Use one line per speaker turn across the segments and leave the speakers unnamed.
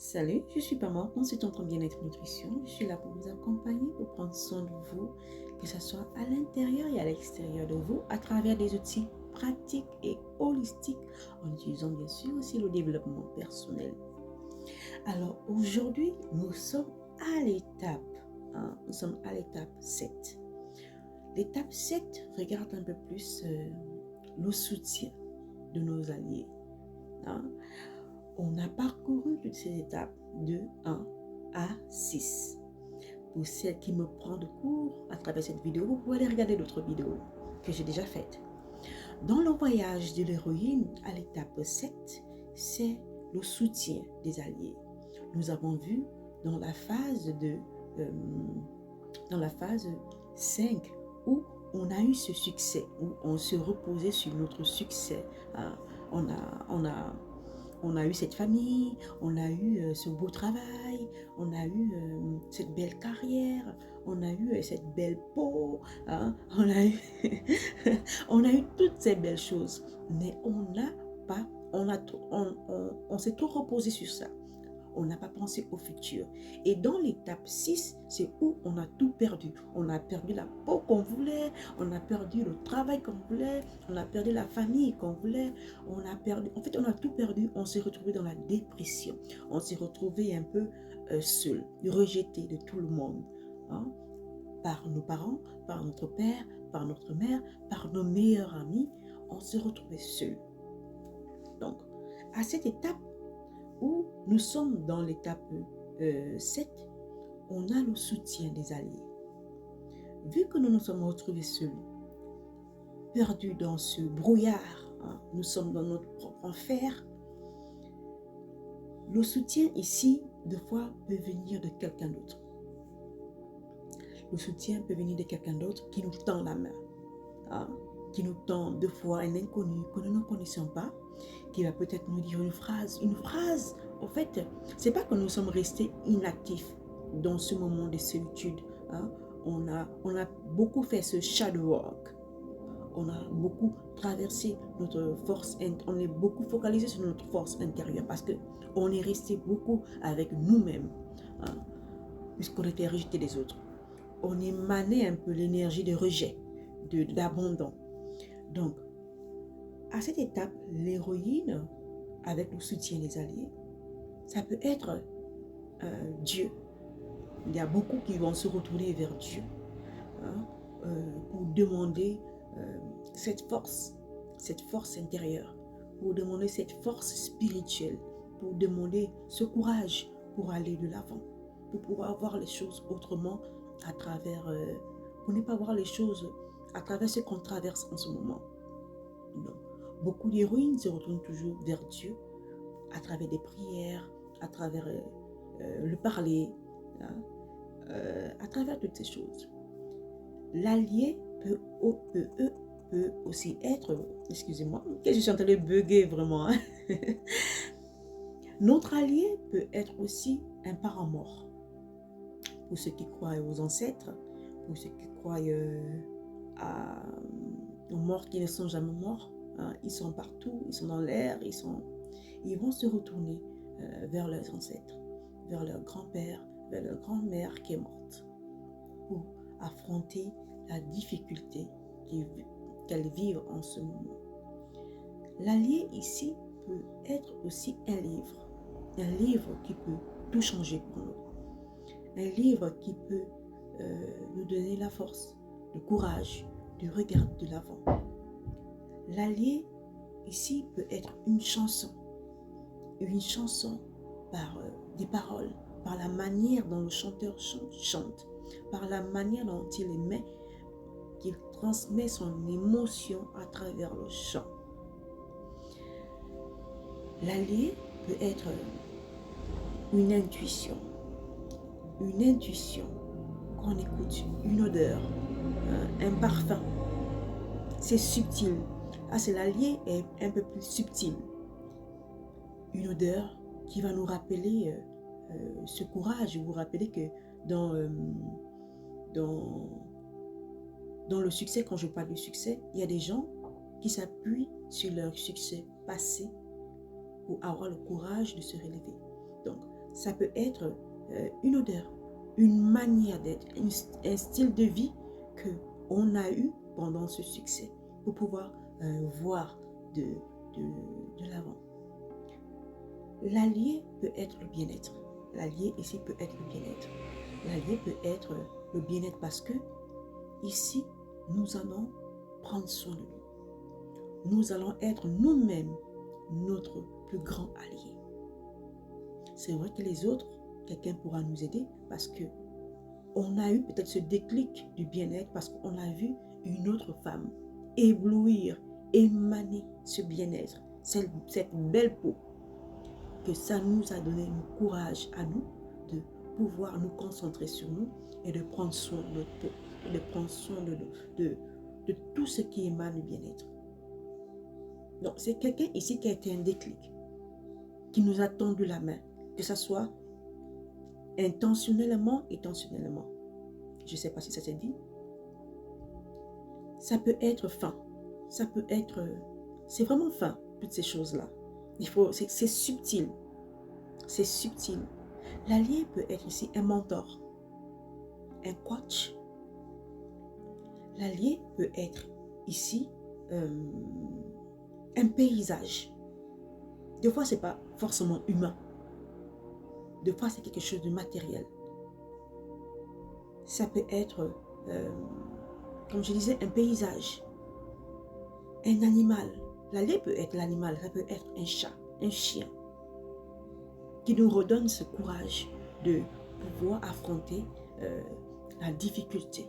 Salut, je suis Pamela, consultante en bien-être nutrition. Je suis là pour vous accompagner, pour prendre soin de vous, que ce soit à l'intérieur et à l'extérieur de vous, à travers des outils pratiques et holistiques, en utilisant bien sûr aussi le développement personnel. Alors aujourd'hui, nous sommes à l'étape, nous sommes à l'étape 7. L'étape 7 regarde un peu plus le soutien de nos alliés. On a parcouru toutes ces étapes de 1 à 6. Pour celles qui me prennent de cours à travers cette vidéo, vous pouvez aller regarder d'autres vidéos que j'ai déjà faites. Dans le voyage de l'héroïne à l'étape 7, c'est le soutien des alliés. Nous avons vu dans la phase 5 où on a eu ce succès, où on se reposait sur notre succès. On a eu cette famille, on a eu ce beau travail, on a eu cette belle carrière, on a eu cette belle peau, on a eu toutes ces belles choses. Mais on s'est trop reposé sur ça. On n'a pas pensé au futur. Et dans l'étape 6, c'est où on a tout perdu. On a perdu la peau qu'on voulait, on a perdu le travail qu'on voulait, on a perdu la famille qu'on voulait, on a tout perdu. On s'est retrouvé dans la dépression. On s'est retrouvé un peu seul, rejeté de tout le monde. Par nos parents, par notre père, par notre mère, par nos meilleurs amis. On s'est retrouvé seul. Donc, à cette étape, où nous sommes dans l'étape 7, on a le soutien des alliés. Vu que nous nous sommes retrouvés seuls, perdus dans ce brouillard, nous sommes dans notre propre enfer, le soutien ici, des fois, peut venir de quelqu'un d'autre. Le soutien peut venir de quelqu'un d'autre qui nous tend la main, qui nous tend deux fois un inconnu que nous ne connaissons pas, qui va peut-être nous dire une phrase. En fait, c'est pas que nous sommes restés inactifs dans ce moment de solitude. On a beaucoup fait ce shadow work. On a beaucoup traversé notre force, on est beaucoup focalisé sur notre force intérieure parce que on est resté beaucoup avec nous-mêmes, puisqu'on était rejeté des autres. On émanait un peu l'énergie de rejet, d'abandon. Donc, à cette étape, l'héroïne, avec le soutien des alliés, ça peut être Dieu. Il y a beaucoup qui vont se retourner vers Dieu pour demander cette force intérieure, pour demander cette force spirituelle, pour demander ce courage pour aller de l'avant, pour pouvoir voir les choses autrement à travers, pour ne pas voir les choses à travers ce qu'on traverse en ce moment. Donc, beaucoup d'héroïnes se retournent toujours vers Dieu à travers des prières, à travers le parler, à travers toutes ces choses. L'allié peut aussi être, excusez-moi, que je suis en train de bugger vraiment. Notre allié peut être aussi un parent mort. Pour ceux qui croient aux ancêtres, pour ceux qui croient aux morts qui ne sont jamais morts, ils sont partout, ils sont dans l'air, ils vont se retourner vers leurs ancêtres, vers leur grand-père, vers leur grand-mère qui est morte, pour affronter la difficulté qu'elles vivent en ce moment. L'allié ici peut être aussi un livre qui peut tout changer pour nous, un livre qui peut nous donner la force, le courage de regarder de l'avant. L'allié ici peut être une chanson par des paroles, par la manière dont le chanteur chante, par la manière dont qu'il transmet son émotion à travers le chant. L'allié peut être une intuition qu'on écoute, une odeur, un parfum. C'est subtil. C'est l'allié est un peu plus subtil. Une odeur qui va nous rappeler ce courage. Vous rappelez que dans le succès, quand je parle du succès, il y a des gens qui s'appuient sur leur succès passé pour avoir le courage de se relever. Donc, Ça peut être une odeur, une manière d'être, un style de vie qu'on a eu pendant ce succès pour pouvoir voir de l'avant. L'allié peut être le bien-être. L'allié ici peut être le bien-être. L'allié peut être le bien-être parce que ici, nous allons prendre soin de nous. Nous allons être nous-mêmes notre plus grand allié. C'est vrai que les autres, quelqu'un pourra nous aider parce que on a eu peut-être ce déclic du bien-être parce qu'on a vu une autre femme éblouir, émaner ce bien-être, cette belle peau, que ça nous a donné le courage à nous de pouvoir nous concentrer sur nous et de prendre soin de notre peau, et de prendre soin de tout ce qui émane du bien-être. Donc, c'est quelqu'un ici qui a été un déclic, qui nous a tendu la main, que ce soit intentionnellement et intentionnellement. Je ne sais pas si ça s'est dit. Ça peut être fin. Ça peut être... C'est vraiment fin, toutes ces choses-là. C'est subtil. C'est subtil. L'allié peut être ici un mentor, un coach. L'allié peut être ici un paysage. Des fois, ce n'est pas forcément humain. Des fois, c'est quelque chose de matériel. Ça peut être, comme je disais, un paysage, un animal. L'allié peut être l'animal, ça peut être un chat, un chien, qui nous redonne ce courage de pouvoir affronter la difficulté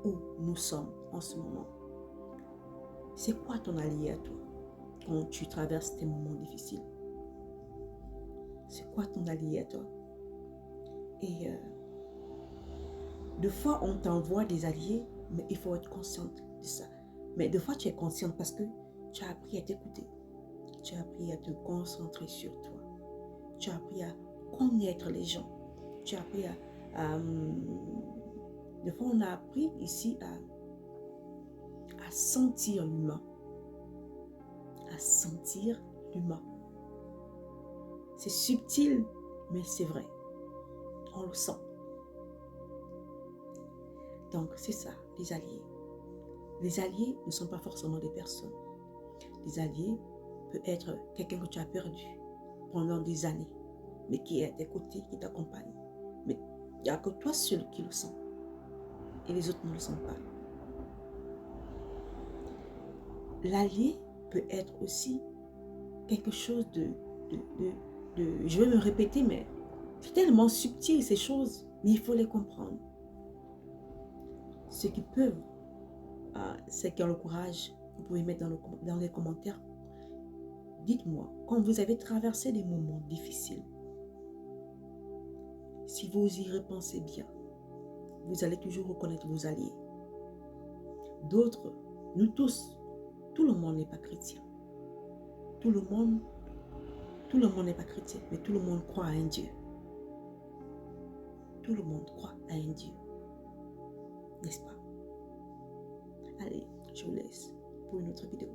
où nous sommes en ce moment. C'est quoi ton allié à toi quand tu traverses tes moments difficiles? C'est quoi ton allié à toi? Et des fois, on t'envoie des alliés, mais il faut être consciente de ça. Mais des fois, tu es consciente parce que tu as appris à t'écouter. Tu as appris à te concentrer sur toi. Tu as appris à connaître les gens. Tu as appris à des fois, on a appris ici à sentir l'humain. À sentir l'humain. C'est subtil, mais c'est vrai. On le sent. Donc, c'est ça, les alliés. Les alliés ne sont pas forcément des personnes. Les alliés peuvent être quelqu'un que tu as perdu pendant des années, mais qui est à tes côtés, qui t'accompagne. Mais il n'y a que toi seul qui le sens. Et les autres ne le sentent pas. L'allié peut être aussi quelque chose de... Je vais me répéter, mais c'est tellement subtil ces choses, mais il faut les comprendre. Ceux qui peuvent, ceux qui ont le courage, vous pouvez mettre dans les commentaires. Dites-moi, quand vous avez traversé des moments difficiles, si vous y repensez bien, vous allez toujours reconnaître vos alliés. D'autres, nous tous, tout le monde n'est pas chrétien. Tout le monde n'est pas chrétien, mais tout le monde croit à un Dieu. Tout le monde croit à un Dieu. N'est-ce pas? Allez, je vous laisse pour une autre vidéo.